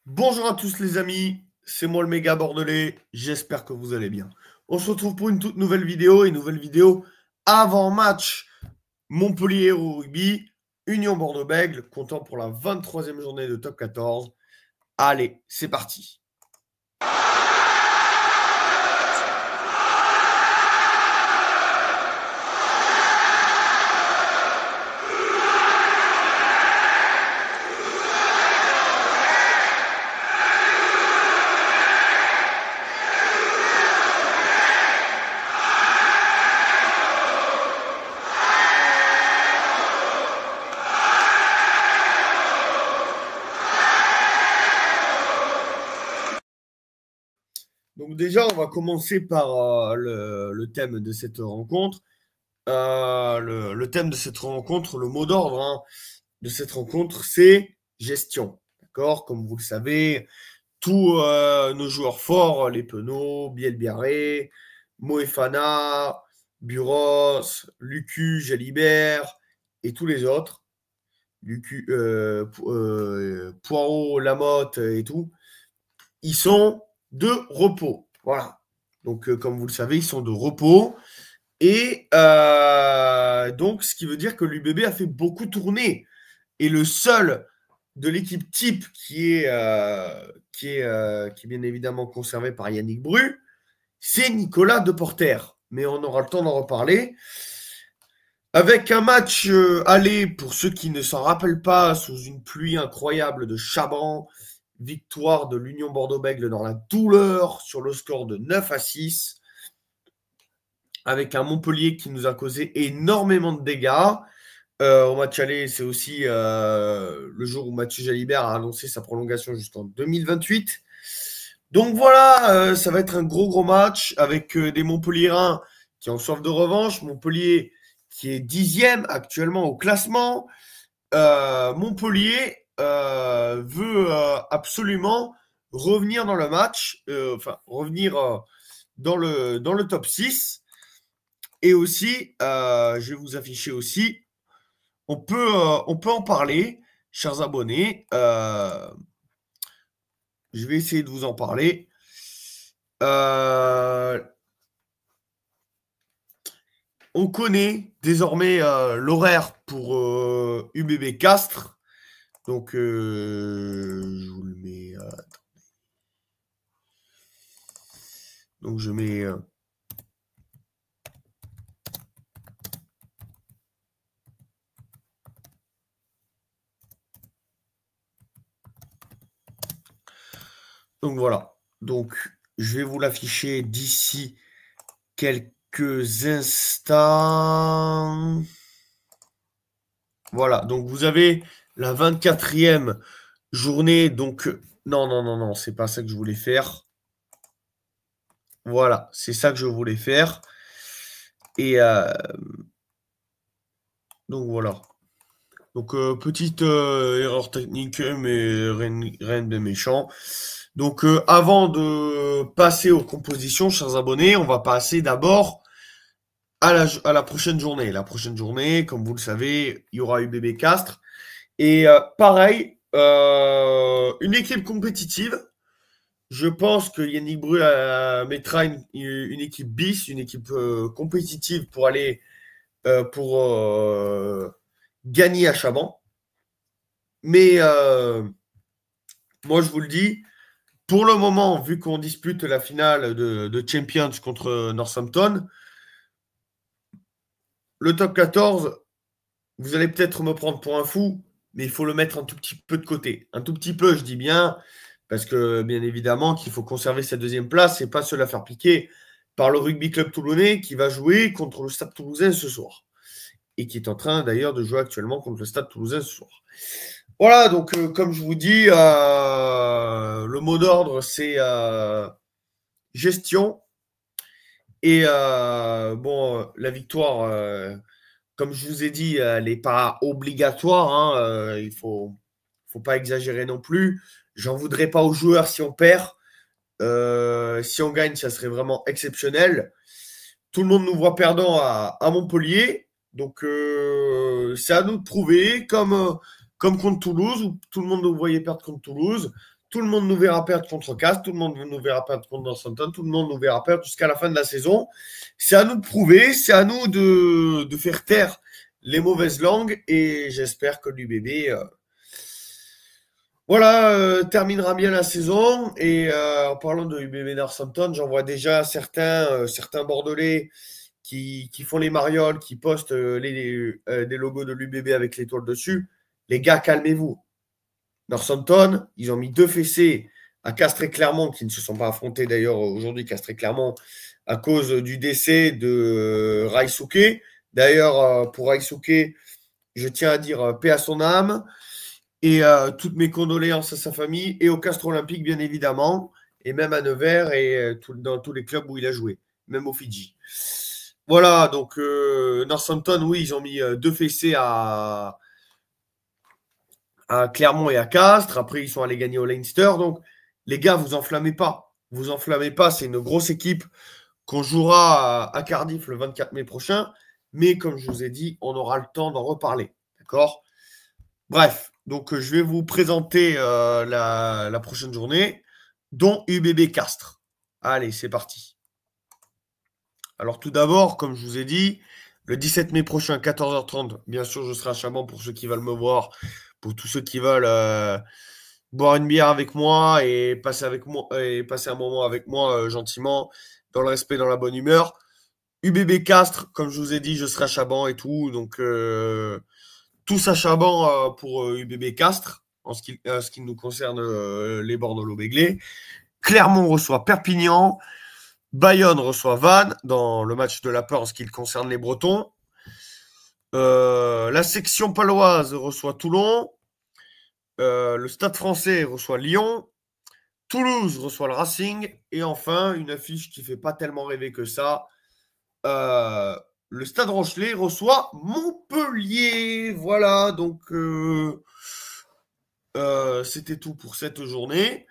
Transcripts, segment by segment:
Bonjour à tous les amis, c'est moi le méga bordelais, j'espère que vous allez bien. On se retrouve pour une toute nouvelle vidéo avant match Montpellier au rugby, Union Bordeaux-Bègles, comptant pour la 23e journée de top 14. Allez, c'est parti. Donc déjà, on va commencer par le thème de cette rencontre. Le thème de cette rencontre, le mot d'ordre de cette rencontre, c'est gestion. D'accord? Comme vous le savez, tous nos joueurs forts, les Penaud, Bielbiarré, Moefana, Buros, Lucu, Jalibert et tous les autres, Poirot, Lamotte et tout, ils sont de repos. Voilà. Donc, comme vous le savez, ils sont de repos. Et donc, ce qui veut dire que l'UBB a fait beaucoup tourner. Et le seul de l'équipe type qui est bien évidemment conservé par Yannick Bru, c'est Nicolas Deporter. Mais on aura le temps d'en reparler. Avec un match aller, pour ceux qui ne s'en rappellent pas, sous une pluie incroyable de Chaban, victoire de l'Union Bordeaux-Bègles dans la douleur sur le score de 9-6, avec un Montpellier qui nous a causé énormément de dégâts. Au match aller, c'est aussi le jour où Mathieu Jalibert a annoncé sa prolongation jusqu'en 2028. Donc voilà, ça va être un gros match avec des Montpelliérains qui ont soif de revanche. Montpellier qui est 10e actuellement au classement. Montpellier veut absolument revenir dans le match, revenir dans le top 6. Et aussi, je vais vous afficher aussi, on peut en parler, chers abonnés. Je vais essayer de vous en parler. On connaît désormais l'horaire pour UBB Castres. Donc, je vous le mets. Donc, je mets. Donc, voilà. Donc, je vais vous l'afficher d'ici quelques instants. Voilà. Donc, vous avez la 24e journée. Donc, non, c'est pas ça que je voulais faire. Voilà, c'est ça que je voulais faire. Et donc voilà. Donc petite erreur technique, mais rien de méchant. Donc avant de passer aux compositions, chers abonnés, on va passer d'abord à la prochaine journée. La prochaine journée, comme vous le savez, il y aura UBB Castres. Et pareil, une équipe compétitive. Je pense que Yannick Bru mettra une équipe bis, une équipe compétitive pour aller pour gagner à Chaban. Mais moi, je vous le dis, pour le moment, vu qu'on dispute la finale de Champions contre Northampton, le top 14, vous allez peut-être me prendre pour un fou, mais il faut le mettre un tout petit peu de côté. Un tout petit peu, je dis bien, parce que bien évidemment qu'il faut conserver cette deuxième place et pas se la faire piquer par le Rugby Club Toulonnais qui va jouer contre le Stade Toulousain ce soir. Et qui est en train d'ailleurs de jouer actuellement contre le Stade Toulousain ce soir. Voilà, donc comme je vous dis, le mot d'ordre, c'est gestion. Et bon, la victoire, comme je vous ai dit, elle n'est pas obligatoire. Hein, il faut pas exagérer non plus. J'en voudrais pas aux joueurs si on perd. Si on gagne, ça serait vraiment exceptionnel. Tout le monde nous voit perdant à Montpellier. Donc, c'est à nous de prouver, comme contre Toulouse, où tout le monde nous voyait perdre contre Toulouse. Tout le monde nous verra perdre contre Castres, tout le monde nous verra perdre contre Northampton, tout le monde nous verra perdre jusqu'à la fin de la saison. C'est à nous de prouver, c'est à nous de faire taire les mauvaises langues et j'espère que l'UBB terminera bien la saison. Et en parlant de UBB Northampton, j'en vois déjà certains Bordelais qui font les marioles, qui postent des logos de l'UBB avec l'étoile dessus. Les gars, calmez-vous. Northampton, ils ont mis 2 fessées à Castres et Clermont, qui ne se sont pas affrontés d'ailleurs aujourd'hui, Castres et Clermont, à cause du décès de Raisuke. D'ailleurs, pour Raisuke, je tiens à dire paix à son âme et toutes mes condoléances à sa famille et au Castres Olympique, bien évidemment, et même à Nevers et dans tous les clubs où il a joué, même au Fidji. Voilà, donc Northampton, oui, ils ont mis 2 fessées à Clermont et à Castres. Après, ils sont allés gagner au Leinster. Donc, les gars, vous enflammez pas. Vous enflammez pas. C'est une grosse équipe qu'on jouera à Cardiff le 24 mai prochain. Mais comme je vous ai dit, on aura le temps d'en reparler. D'accord? Bref, donc je vais vous présenter la prochaine journée, dont UBB Castres. Allez, c'est parti. Alors tout d'abord, comme je vous ai dit, le 17 mai prochain, 14h30, bien sûr, je serai à Chaban pour ceux qui veulent me voir, pour tous ceux qui veulent boire une bière avec moi et passer un moment avec moi gentiment, dans le respect, dans la bonne humeur. UBB Castres, comme je vous ai dit, je serai à Chaban et tout, donc tous à Chaban pour UBB Castres, en ce qui nous concerne les Bordeaux-Béglés. Clermont reçoit Perpignan. Bayonne reçoit Vannes dans le match de la peur en ce qui concerne les Bretons. La section paloise reçoit Toulon. Le Stade français reçoit Lyon. Toulouse reçoit le Racing. Et enfin, une affiche qui ne fait pas tellement rêver que ça. Le Stade Rochelet reçoit Montpellier. Voilà, donc c'était tout pour cette journée.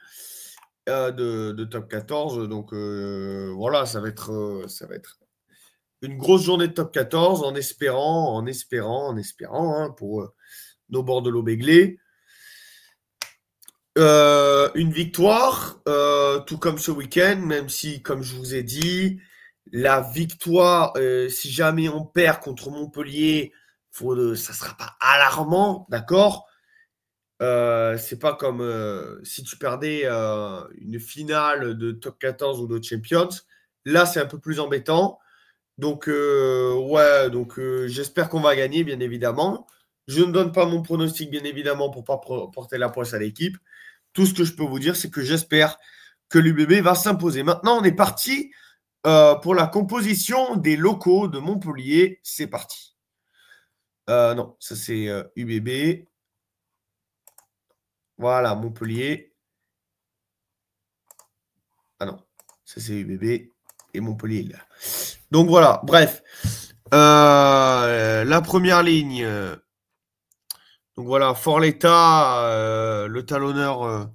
De top 14. Donc voilà, ça va être une grosse journée de top 14 en espérant pour nos Bordeaux-Béglés. Une victoire, tout comme ce week-end, même si, comme je vous ai dit, la victoire, si jamais on perd contre Montpellier, ça sera pas alarmant, d'accord? C'est pas comme si tu perdais une finale de top 14 ou de Champions. Là, c'est un peu plus embêtant. Donc, j'espère qu'on va gagner, bien évidemment. Je ne donne pas mon pronostic, bien évidemment, pour pas porter la poisse à l'équipe. Tout ce que je peux vous dire, c'est que j'espère que l'UBB va s'imposer. Maintenant, on est parti pour la composition des locaux de Montpellier. C'est parti. Non, ça c'est UBB. Voilà, Montpellier. Ah non, ça c'est UBB et Montpellier là. Donc voilà, bref. La première ligne. Donc voilà, Forletta, le talonneur.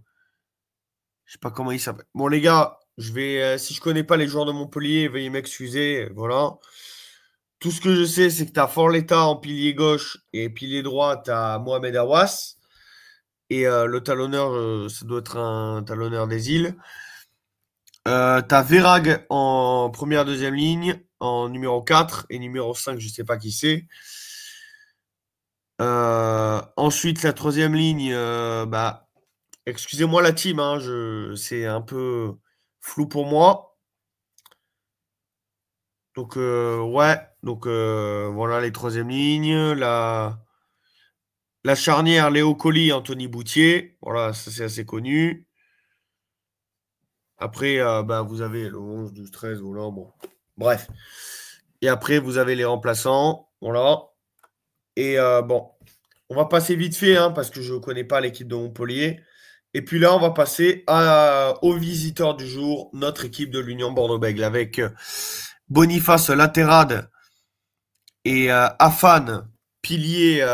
Je sais pas comment il s'appelle. Bon les gars, si je connais pas les joueurs de Montpellier, veuillez m'excuser. Voilà. Tout ce que je sais, c'est que tu as Forletta en pilier gauche et pilier droit, tu as Mohamed Awas. Et le talonneur, ça doit être un talonneur des îles. T'as Verag en première, deuxième ligne, en numéro 4 et numéro 5, je sais pas qui c'est. Ensuite, la troisième ligne, excusez-moi la team, hein, c'est un peu flou pour moi. Donc, voilà les troisièmes lignes. La charnière, Léo Colli, Anthony Boutier. Voilà, ça c'est assez connu. Après, vous avez le 11, 12, 13, voilà, bon. Bref. Et après, vous avez les remplaçants. Voilà. Et on va passer vite fait, hein, parce que je ne connais pas l'équipe de Montpellier. Et puis là, on va passer au visiteur du jour, notre équipe de l'Union Bordeaux-Bègles, avec Boniface Laterade et Afan, pilier.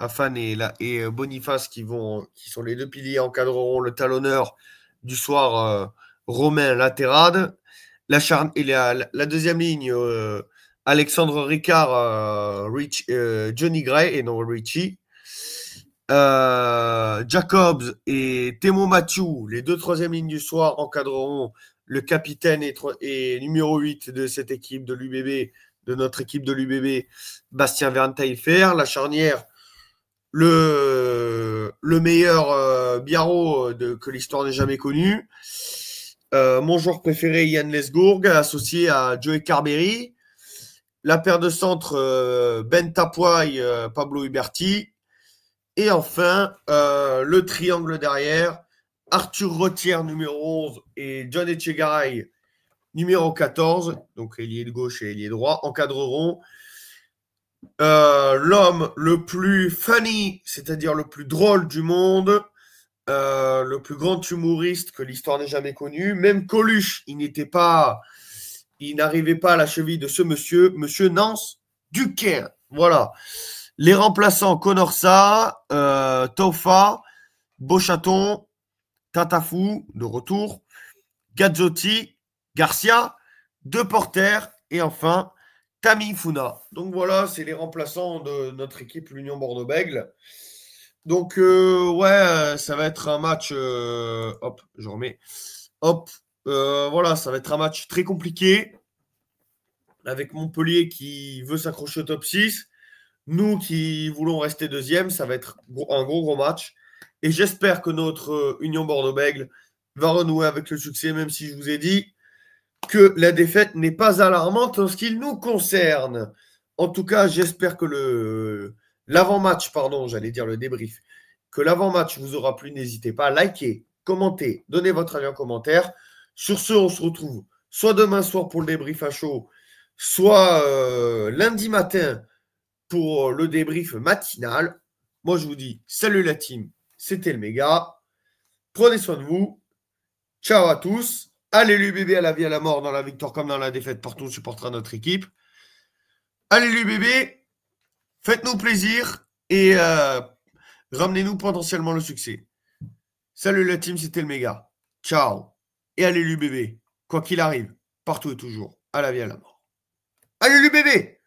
Afan et Boniface qui sont les deux piliers, encadreront le talonneur du soir, Romain Laterade. La deuxième ligne, Alexandre Ricard, Johnny Gray et non Richie. Jacobs et Temo Mathieu, les deux troisième lignes du soir, encadreront le capitaine et numéro 8 de cette équipe de l'UBB, de notre équipe de l'UBB, Bastien Verntaillefer. La charnière, le meilleur Biarro que l'histoire n'ait jamais connu. Mon joueur préféré, Yann Lesgourg, associé à Joey Carberry. La paire de centre, Ben Tapoy, Pablo Huberti. Et enfin, le triangle derrière, Arthur Rottière, numéro 11, et John Echegaray, numéro 14, donc ailier de gauche et ailier droit, encadreront l'homme le plus funny, c'est-à-dire le plus drôle du monde, le plus grand humoriste que l'histoire n'ait jamais connu. Même Coluche, il n'arrivait pas à la cheville de ce monsieur Nance Duquesne. Voilà. Les remplaçants, Conorsa, Tofa, Beauchaton, Tatafou, de retour, Gazzotti, Garcia, De Porter et enfin Tammy Funa. Donc voilà, c'est les remplaçants de notre équipe l'Union Bordeaux-Bègles. Donc ouais, ça va être un match. Hop, je remets. Hop, voilà, ça va être un match très compliqué avec Montpellier qui veut s'accrocher au top 6. Nous qui voulons rester deuxième, ça va être un gros match. Et j'espère que notre Union Bordeaux-Bègles va renouer avec le succès, même si je vous ai dit que la défaite n'est pas alarmante en ce qui nous concerne. En tout cas, j'espère que l'avant-match, pardon, j'allais dire le débrief, que l'avant-match vous aura plu. N'hésitez pas à liker, commenter, donner votre avis en commentaire. Sur ce, on se retrouve soit demain soir pour le débrief à chaud, soit lundi matin pour le débrief matinal. Moi, je vous dis salut la team, c'était le méga. Prenez soin de vous. Ciao à tous. Allez l'UBB à la vie à la mort, dans la victoire comme dans la défaite, partout on supportera notre équipe. Allez l'UBB, faites-nous plaisir et ramenez-nous potentiellement le succès. Salut la team, c'était le méga. Ciao. Et allez l'UBB, quoi qu'il arrive, partout et toujours, à la vie à la mort. Allez l'UBB!